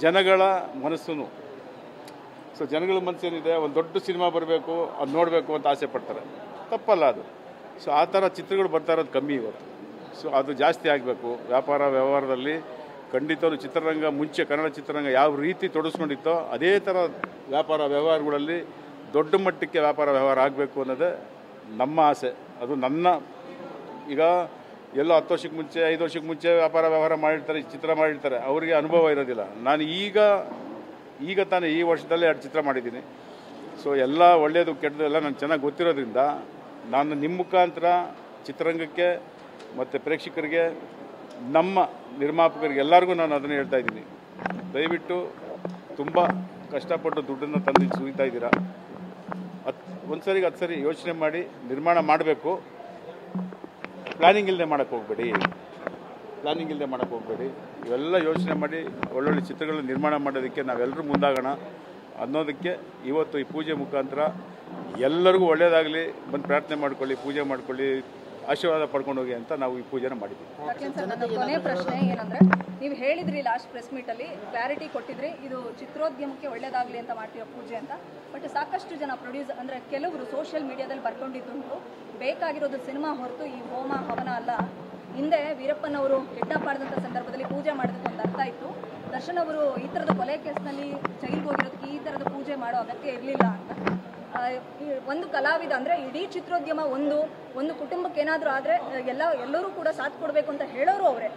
ಜನಗಳ ಮನಸ್ಸು. ಸೊ ಜನಗಳ ಮನಸ್ಸೇನಿದೆ, ಒಂದು ದೊಡ್ಡ ಸಿನಿಮಾ ಬರಬೇಕು, ಅದು ನೋಡಬೇಕು ಅಂತ ಆಸೆ ಪಡ್ತಾರೆ. ತಪ್ಪಲ್ಲ ಅದು. ಸೊ ಆ ಥರ ಚಿತ್ರಗಳು ಬರ್ತಾ ಇರೋದು ಕಮ್ಮಿ ಇವತ್ತು. ಸೊ ಅದು ಜಾಸ್ತಿ ಆಗಬೇಕು. ವ್ಯಾಪಾರ ವ್ಯವಹಾರದಲ್ಲಿ ಖಂಡಿತವೂ ಚಿತ್ರರಂಗ ಮುಂಚೆ ಕನ್ನಡ ಚಿತ್ರರಂಗ ಯಾವ ರೀತಿ ತೊಡಗಿಸ್ಕೊಂಡಿತ್ತೋ ಅದೇ ಥರ ವ್ಯಾಪಾರ ವ್ಯವಹಾರಗಳಲ್ಲಿ ದೊಡ್ಡ ಮಟ್ಟಕ್ಕೆ ವ್ಯಾಪಾರ ವ್ಯವಹಾರ ಆಗಬೇಕು ಅನ್ನೋದೇ ನಮ್ಮ ಆಸೆ. ಅದು ನನ್ನ ಈಗ ಎಲ್ಲೋ 10 ವರ್ಷಕ್ಕೆ ಮುಂಚೆ 5 ವರ್ಷಕ್ಕೆ ಮುಂಚೆ ವ್ಯಾಪಾರ ವ್ಯವಹಾರ ಮಾಡಿರ್ತಾರೆ, ಚಿತ್ರ ಮಾಡಿರ್ತಾರೆ, ಅವರಿಗೆ ಅನುಭವ ಇರೋದಿಲ್ಲ. ನಾನು ಈಗ ತಾನೇ ಈ ವರ್ಷದಲ್ಲೇ 2 ಚಿತ್ರ ಮಾಡಿದ್ದೀನಿ. ಸೊ ಎಲ್ಲ ಒಳ್ಳೆಯದು ಕೆಟ್ಟದ್ದು ಎಲ್ಲ ನನಗೆ ಚೆನ್ನಾಗಿ ಗೊತ್ತಿರೋದ್ರಿಂದ ನಾನು ನಿಮ್ಮ ಮುಖಾಂತರ ಚಿತ್ರರಂಗಕ್ಕೆ ಮತ್ತು ಪ್ರೇಕ್ಷಕರಿಗೆ, ನಮ್ಮ ನಿರ್ಮಾಪಕರಿಗೆ ಎಲ್ಲರಿಗೂ ನಾನು ಅದನ್ನು ಹೇಳ್ತಾ ಇದ್ದೀನಿ. ದಯವಿಟ್ಟು ತುಂಬ ಕಷ್ಟಪಟ್ಟು ದುಡ್ಡನ್ನು ತಂದು ಸುರಿತಾ ಇದ್ದೀರಾ. ಒಂದು ಸರಿಗೆ 10 ಸರಿ ಯೋಚನೆ ಮಾಡಿ ನಿರ್ಮಾಣ ಮಾಡಬೇಕು. ಪ್ಲ್ಯಾನಿಂಗ್ ಇಲ್ಲದೆ ಮಾಡೋಕ್ಕೆ ಹೋಗಬೇಡಿ. ಇವೆಲ್ಲ ಯೋಚನೆ ಮಾಡಿ ಒಳ್ಳೊಳ್ಳೆ ಚಿತ್ರಗಳನ್ನ ನಿರ್ಮಾಣ ಮಾಡೋದಕ್ಕೆ ನಾವೆಲ್ಲರೂ ಮುಂದಾಗೋಣ ಅನ್ನೋದಕ್ಕೆ ಇವತ್ತು ಈ ಪೂಜೆ ಮುಖಾಂತರ ಎಲ್ಲರಿಗೂ ಒಳ್ಳೆಯದಾಗಲಿ, ಬಂದು ಪ್ರಾರ್ಥನೆ ಮಾಡ್ಕೊಳ್ಳಿ, ಪೂಜೆ ಮಾಡ್ಕೊಳ್ಳಿ, ಆಶೀರ್ವಾದ ಪಡ್ಕೊಂಡು ಹೋಗಿ ಅಂತ ನಾವು ಈ ಪೂಜೆನ ಮಾಡಿದ್ದೀವಿ. ನನ್ನ ಕೊನೆ ಪ್ರಶ್ನೆ ಏನಂದ್ರೆ, ನೀವು ಹೇಳಿದ್ರಿ ಲಾಸ್ಟ್ ಪ್ರೆಸ್ ಮೀಟಲ್ಲಿ ಕ್ಲಾರಿಟಿ ಕೊಟ್ಟಿದ್ರಿ, ಇದು ಚಿತ್ರೋದ್ಯಮಕ್ಕೆ ಒಳ್ಳೇದಾಗಲಿ ಅಂತ ಮಾಡ್ತೀವಿ ಪೂಜೆ ಅಂತ. ಬಟ್ ಸಾಕಷ್ಟು ಜನ ಪ್ರೊಡ್ಯೂಸರ್ ಅಂದರೆ ಕೆಲವರು ಸೋಷಿಯಲ್ ಮೀಡಿಯಾದಲ್ಲಿ ಬರ್ಕೊಂಡಿದ್ದುಂಟು, ಬೇಕಾಗಿರೋದು ಸಿನಿಮಾ ಹೊರತು ಈ ಹೋಮ ಹವನ ಅಲ್ಲ. ಹಿಂದೆ ವೀರಪ್ಪನವರು ಕಿಡ್ನಾಪ್ ಮಾಡಿದಂಥ ಸಂದರ್ಭದಲ್ಲಿ ಪೂಜೆ ಮಾಡೋದಕ್ಕೆ ಒಂದು ಅರ್ಥ ಇತ್ತು. ದರ್ಶನ್ ಅವರು ಈ ಥರದ ಕೊಲೆ ಕೇಸ್ನಲ್ಲಿ ಜೈಲಿಗೆ ಹೋಗಿರೋದಕ್ಕೆ ಈ ಥರದ ಪೂಜೆ ಮಾಡೋ ಅಗತ್ಯ ಇರಲಿಲ್ಲ ಅಂತ. ಒಂದು ಕಲಾವಿದ ಅಂದರೆ ಇಡೀ ಚಿತ್ರೋದ್ಯಮ ಒಂದು ಕುಟುಂಬಕ್ಕೆ ಏನಾದರೂ ಆದರೆ ಎಲ್ಲರೂ ಕೂಡ ಸಾಥ್ ಕೊಡಬೇಕು ಅಂತ ಹೇಳೋರು ಅವರೇ.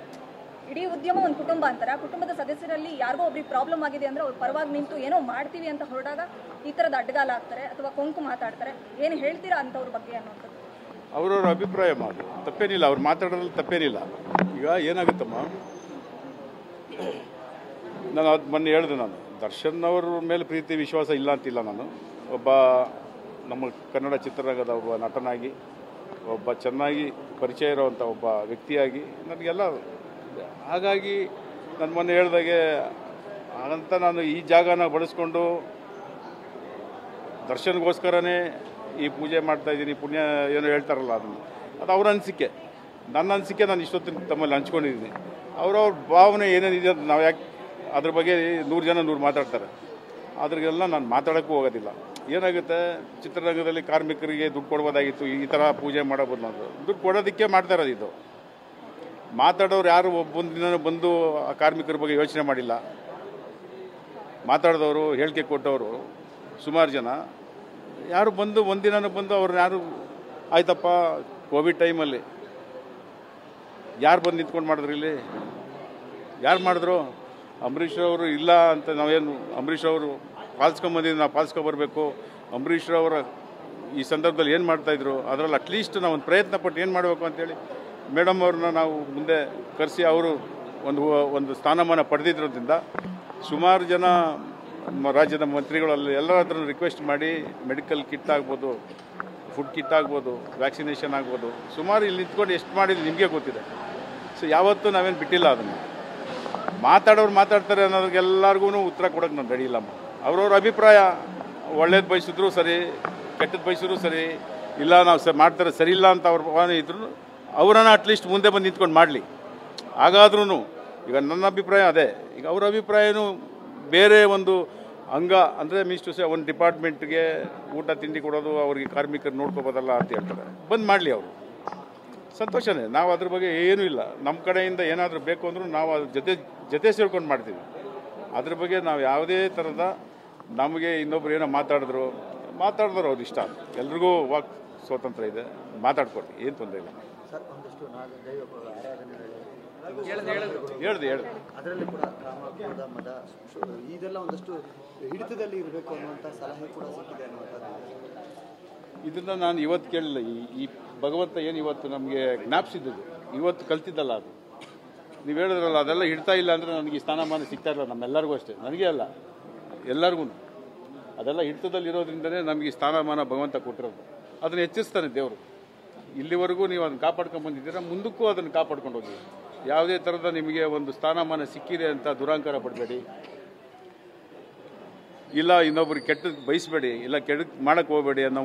ಇಡೀ ಉದ್ಯಮ ಒಂದು ಕುಟುಂಬ ಅಂತಾರೆ. ಆ ಕುಟುಂಬದ ಸದಸ್ಯರಲ್ಲಿ ಯಾರಿಗೋ ಒಬ್ರಿಗೆ ಪ್ರಾಬ್ಲಮ್ ಆಗಿದೆ ಅಂದರೆ ಅವ್ರ ಪರವಾಗಿ ನಿಂತು ಏನೋ ಮಾಡ್ತೀವಿ ಅಂತ ಹೊರಟಾಗ ಈ ಥರದ ಅಡ್ಡಗಾಲ ಆಗ್ತಾರೆ ಅಥವಾ ಕೊಂಕು ಮಾತಾಡ್ತಾರೆ. ಏನು ಹೇಳ್ತೀರಾ ಅಂಥವ್ರ ಬಗ್ಗೆ ಅನ್ನೋದು? ಅವರವ್ರ ಅಭಿಪ್ರಾಯ ಮಾಡು, ತಪ್ಪೇನಿಲ್ಲ. ಅವ್ರು ಮಾತಾಡೋದ್ರಲ್ಲಿ ತಪ್ಪೇನಿಲ್ಲ. ಈಗ ಏನಾಗುತ್ತಮ್ಮ, ನಾನು ಅದು ಮೊನ್ನೆ ಹೇಳಿದೆ, ನಾನು ದರ್ಶನ್ ಅವ್ರ ಮೇಲೆ ಪ್ರೀತಿ ವಿಶ್ವಾಸ ಇಲ್ಲ ಅಂತಿಲ್ಲ. ನಾನು ಒಬ್ಬ ನಮ್ಮ ಕನ್ನಡ ಚಿತ್ರರಂಗದ ಒಬ್ಬ ನಟನಾಗಿ, ಒಬ್ಬ ಚೆನ್ನಾಗಿ ಪರಿಚಯ ಇರೋವಂಥ ಒಬ್ಬ ವ್ಯಕ್ತಿಯಾಗಿ ನನಗೆಲ್ಲ, ಹಾಗಾಗಿ ನಾನು ಮೊನ್ನೆ ಹೇಳ್ದಾಗೆ ಹಾಗಂತ ನಾನು ಈ ಜಾಗನ ಬಳಸ್ಕೊಂಡು ದರ್ಶನ್ಗೋಸ್ಕರನೇ ಈ ಪೂಜೆ ಮಾಡ್ತಾಯಿದ್ದೀನಿ, ಪುಣ್ಯ ಏನೋ ಹೇಳ್ತಾರಲ್ಲ, ಅದು ಅವ್ರ ಅನಿಸಿಕೆ. ನನ್ನ ಅನಿಸಿಕೆ ನಾನು ಇಷ್ಟೊತ್ತಿನ ತಮ್ಮಲ್ಲಿ ಹಂಚ್ಕೊಂಡಿದ್ದೀನಿ. ಅವ್ರವ್ರ ಭಾವನೆ ಏನೇನಿದೆ ಅಂತ ನಾವು ಯಾಕೆ ಅದ್ರ ಬಗ್ಗೆ 100 ಜನ 100 ಮಾತಾಡ್ತಾರೆ. ಅದ್ರಿಗೆಲ್ಲ ನಾನು ಮಾತಾಡೋಕ್ಕೂ ಹೋಗೋದಿಲ್ಲ. ಏನಾಗುತ್ತೆ, ಚಿತ್ರರಂಗದಲ್ಲಿ ಕಾರ್ಮಿಕರಿಗೆ ದುಡ್ಡು ಕೊಡ್ಬೋದಾಗಿತ್ತು, ಈ ಥರ ಪೂಜೆ ಮಾಡೋಬೋದು. ನಾವು ದುಡ್ಡು ಕೊಡೋದಕ್ಕೆ ಮಾಡ್ತಾ ಇರೋದು. ಇದು ಮಾತಾಡೋರು ಯಾರು ಒಬ್ಬೊಂದು ದಿನ ಬಂದು ಆ ಕಾರ್ಮಿಕರ ಬಗ್ಗೆ ಯೋಚನೆ ಮಾಡಿಲ್ಲ. ಮಾತಾಡಿದವರು, ಹೇಳಿಕೆ ಕೊಟ್ಟವರು ಸುಮಾರು ಜನ ಯಾರು ಬಂದು ಒಂದಿನ ಬಂದು ಅವ್ರನ್ನ ಯಾರು ಆಯ್ತಪ್ಪ, ಕೋವಿಡ್ ಟೈಮಲ್ಲಿ ಯಾರು ಬಂದು ನಿಂತ್ಕೊಂಡು ಮಾಡಿದ್ರು? ಇಲ್ಲಿ ಯಾರು ಮಾಡಿದ್ರು? ಅಂಬರೀಷ್ ಅವರು ಇಲ್ಲ ಅಂತ ನಾವೇನು, ಅಂಬರೀಷ್ ಅವರು ಪಾಲಿಸ್ಕೊಂಬಂದಿದ್ದು ನಾವು ಪಾಲಿಸ್ಕೊಬರ್ಬೇಕು. ಅಂಬರೀಷ್ ಅವರ ಈ ಸಂದರ್ಭದಲ್ಲಿ ಏನು ಮಾಡ್ತಾಯಿದ್ರು, ಅದರಲ್ಲಿ ಅಟ್ಲೀಸ್ಟ್ ನಾವು ಒಂದು ಪ್ರಯತ್ನ ಪಟ್ಟು ಏನು ಮಾಡಬೇಕು ಅಂತೇಳಿ ಮೇಡಮ್ ಅವ್ರನ್ನ ನಾವು ಮುಂದೆ ಕರೆಸಿ ಅವರು ಒಂದು ಸ್ಥಾನಮಾನ ಪಡೆದಿದ್ರೋದ್ರಿಂದ ಸುಮಾರು ಜನ ರಾಜ್ಯದ ಮಂತ್ರಿಗಳಲ್ಲಿ ಎಲ್ಲರ ಹತ್ರ ರಿಕ್ವೆಸ್ಟ್ ಮಾಡಿ ಮೆಡಿಕಲ್ ಕಿಟ್ ಆಗ್ಬೋದು, ಫುಡ್ ಕಿಟ್ ಆಗ್ಬೋದು, ವ್ಯಾಕ್ಸಿನೇಷನ್ ಆಗ್ಬೋದು, ಸುಮಾರು ಇಲ್ಲಿ ನಿಂತ್ಕೊಂಡು ಎಷ್ಟು ಮಾಡಿದ್ರು ನಿಮಗೆ ಗೊತ್ತಿದೆ. ಸೊ ಯಾವತ್ತೂ ನಾವೇನು ಬಿಟ್ಟಿಲ್ಲ. ಅದನ್ನು ಮಾತಾಡೋರು ಮಾತಾಡ್ತಾರೆ ಅನ್ನೋದಕ್ಕೆಲ್ಲರಿಗೂ ಉತ್ತರ ಕೊಡೋಕ್ಕೆ ನಾನು ರೆಡಿ ಇಲ್ಲಮ್ಮ. ಅವ್ರವ್ರ ಅಭಿಪ್ರಾಯ, ಒಳ್ಳೇದು ಬಯಸಿದ್ರು ಸರಿ, ಕೆಟ್ಟದ್ದು ಬಯಸಿದ್ರು ಸರಿ, ಇಲ್ಲ ನಾವು ಮಾಡ್ತಾರೆ ಸರಿ ಇಲ್ಲ ಅಂತ ಅವ್ರ ಭಾವನೆ ಇದ್ರು ಅವರನ್ನು ಅಟ್ಲೀಸ್ಟ್ ಮುಂದೆ ಬಂದು ನಿಂತ್ಕೊಂಡು ಮಾಡಲಿ. ಹಾಗಾದ್ರೂ ಈಗ ನನ್ನ ಅಭಿಪ್ರಾಯ ಅದೇ. ಈಗ ಅವ್ರ ಅಭಿಪ್ರಾಯನೂ ಬೇರೆ ಒಂದು ಅಂಗ ಅಂದರೆ ಒಂದು ಡಿಪಾರ್ಟ್ಮೆಂಟ್ಗೆ ಊಟ ತಿಂಡಿ ಕೊಡೋದು, ಅವ್ರಿಗೆ ಕಾರ್ಮಿಕರು ನೋಡ್ಕೋಬೋದಲ್ಲ ಅಂತ ಹೇಳ್ತಾರೆ. ಬಂದು ಮಾಡಲಿ, ಅವರು ಸಂತೋಷನೇ. ನಾವು ಅದ್ರ ಬಗ್ಗೆ ಏನೂ ಇಲ್ಲ. ನಮ್ಮ ಕಡೆಯಿಂದ ಏನಾದರೂ ಬೇಕು ಅಂದರೂ ನಾವು ಅದ್ರ ಜೊತೆ ಸೇರ್ಕೊಂಡು ಮಾಡ್ತೀವಿ. ಅದ್ರ ಬಗ್ಗೆ ನಾವು ಯಾವುದೇ ಥರದ ನಮಗೆ ಇನ್ನೊಬ್ರು ಏನೋ ಮಾತಾಡಿದ್ರು ಅವ್ರು ಇಷ್ಟ. ಎಲ್ರಿಗೂ ವಾಕ್ ಸ್ವಾತಂತ್ರ್ಯ ಇದೆ, ಮಾತಾಡ್ಕೊಡ್ತೀವಿ, ಏನು ತೊಂದರೆ ಇಲ್ಲ. ಸರ್, ಒಂದಷ್ಟು ಹೇಳ್ದು ಅದರಲ್ಲಿ ಕೂಡ ಕಾಮ, ಮದ, ಇದೆಲ್ಲ ಒಂದಷ್ಟು ಹಿಡಿತದಲ್ಲಿ ಇರಬೇಕು ಅನ್ನುವಂಥ ಸಲಹೆ ಕೂಡ ಸಿಕ್ಕಿದೆ ಅನ್ನುವಂಥದ್ದು. ಇದನ್ನು ನಾನು ಇವತ್ತು ಕೇಳಿಲ್ಲ. ಈ ಭಗವಂತ ಏನು ಇವತ್ತು ನಮಗೆ ಜ್ಞಾಪಿಸಿದ್ದು, ಇವತ್ತು ಕಲ್ತಿದ್ದಲ್ಲ ಅದು. ನೀವು ಹೇಳಿದ್ರಲ್ಲ, ಅದೆಲ್ಲ ಹಿಡ್ತಾ ಇಲ್ಲ ಅಂದರೆ ನನಗೆ ಈ ಸ್ಥಾನಮಾನ ಸಿಗ್ತಾ ಇಲ್ಲ. ನಮ್ಮೆಲ್ಲರಿಗೂ ಅಷ್ಟೇ, ನನಗೆ ಅಲ್ಲ, ಎಲ್ಲರಿಗೂ ಅದೆಲ್ಲ ಹಿಡಿತದಲ್ಲಿರೋದ್ರಿಂದಲೇ ನಮಗೆ ಈ ಸ್ಥಾನಮಾನ ಭಗವಂತ ಕೊಟ್ಟಿರೋದು. ಅದನ್ನು ಹೆಚ್ಚಿಸ್ತಾನೆ ದೇವರು. ಇಲ್ಲಿವರೆಗೂ ನೀವು ಅದನ್ನು ಕಾಪಾಡ್ಕೊಂಡು ಬಂದಿದ್ದೀರಾ, ಮುಂದಕ್ಕೂ ಅದನ್ನು ಕಾಪಾಡ್ಕೊಂಡು ಹೋಗಿ. ಯಾವುದೇ ಥರದ ನಿಮಗೆ ಒಂದು ಸ್ಥಾನಮಾನ ಸಿಕ್ಕಿದೆ ಅಂತ ದುರಾಂಕಾರ ಪಡಬೇಡಿ, ಇಲ್ಲ ಇನ್ನೊಬ್ರಿಗೆ ಕೆಟ್ಟದ್ದು ಬಯಸಬೇಡಿ, ಇಲ್ಲ ಕೆಟ್ಟದ್ದು ಮಾಡೋಕ್ಕೆ ಹೋಗಬೇಡಿ ಅನ್ನೋ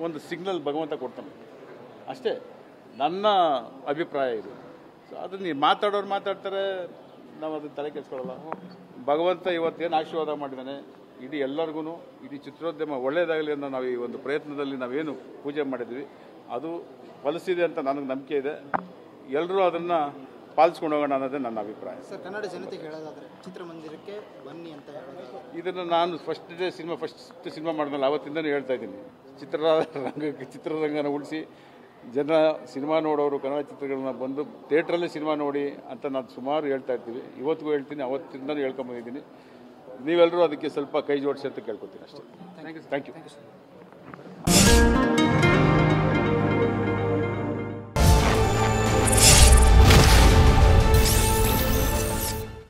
ಒಂದು ಸಿಗ್ನಲ್ ಭಗವಂತ ಕೊಡ್ತಾನೆ ಅಷ್ಟೇ. ನನ್ನ ಅಭಿಪ್ರಾಯ ಇದು. ಸೊ ಅದನ್ನು ಮಾತಾಡೋರು ಮಾತಾಡ್ತಾರೆ, ನಾವು ಅದನ್ನು ತಲೆ ಕೆಡಿಸ್ಕೊಳ್ಳಲ್ಲ. ಭಗವಂತ ಇವತ್ತೇನು ಆಶೀರ್ವಾದ ಮಾಡಿದ್ದಾನೆ ಇಡೀ ಎಲ್ಲರಿಗೂ ಇಡೀ ಚಿತ್ರೋದ್ಯಮ ಒಳ್ಳೆಯದಾಗಲಿ ಅನ್ನೋ ನಾವು ಈ ಒಂದು ಪ್ರಯತ್ನದಲ್ಲಿ ನಾವೇನು ಪೂಜೆ ಮಾಡಿದ್ವಿ ಅದು ಫಲಿಸಿದೆ ಅಂತ ನನಗೆ ನಂಬಿಕೆ ಇದೆ. ಎಲ್ಲರೂ ಅದನ್ನು ಪಾಲಿಸ್ಕೊಂಡು ಹೋಗೋಣ ಅನ್ನೋದೇ ನನ್ನ ಅಭಿಪ್ರಾಯ. ಸರ್, ಕನ್ನಡ ಜನತೆಗೆ ಹೇಳೋದಾದ್ರೆ ಚಿತ್ರಮಂದಿರಕ್ಕೆ ಬನ್ನಿ ಅಂತ ಹೇಳೋದಾದ್ರೆ ಇದನ್ನು ನಾನು ಫಸ್ಟ್ ಸಿನಿಮಾ ಮಾಡಿದ್ಮೇಲೆ ಆವತ್ತಿಂದನೂ ಹೇಳ್ತಾ ಇದ್ದೀನಿ, ಚಿತ್ರರಂಗನ ಉಳಿಸಿ ಜನ ಸಿನಿಮಾ ನೋಡೋರು ಕನ್ನಡ ಚಿತ್ರಗಳನ್ನ ಬಂದು ಥಿಯೇಟ್ರಲ್ಲಿ ಸಿನಿಮಾ ನೋಡಿ ಅಂತ ನಾನು ಸುಮಾರು ಹೇಳ್ತಾ ಇರ್ತೀವಿ. ಇವತ್ತಿಗೂ ಹೇಳ್ತೀನಿ, ಅವತ್ತಿಂದನೂ ಹೇಳ್ಕೊಂಬಂದಿದ್ದೀನಿ. ನೀವೆಲ್ಲರೂ ಅದಕ್ಕೆ ಸ್ವಲ್ಪ ಕೈ ಜೋಡಿಸಿ ಅಂತ ಕೇಳ್ಕೊತೀನಿ ಅಷ್ಟೇ. Thank you.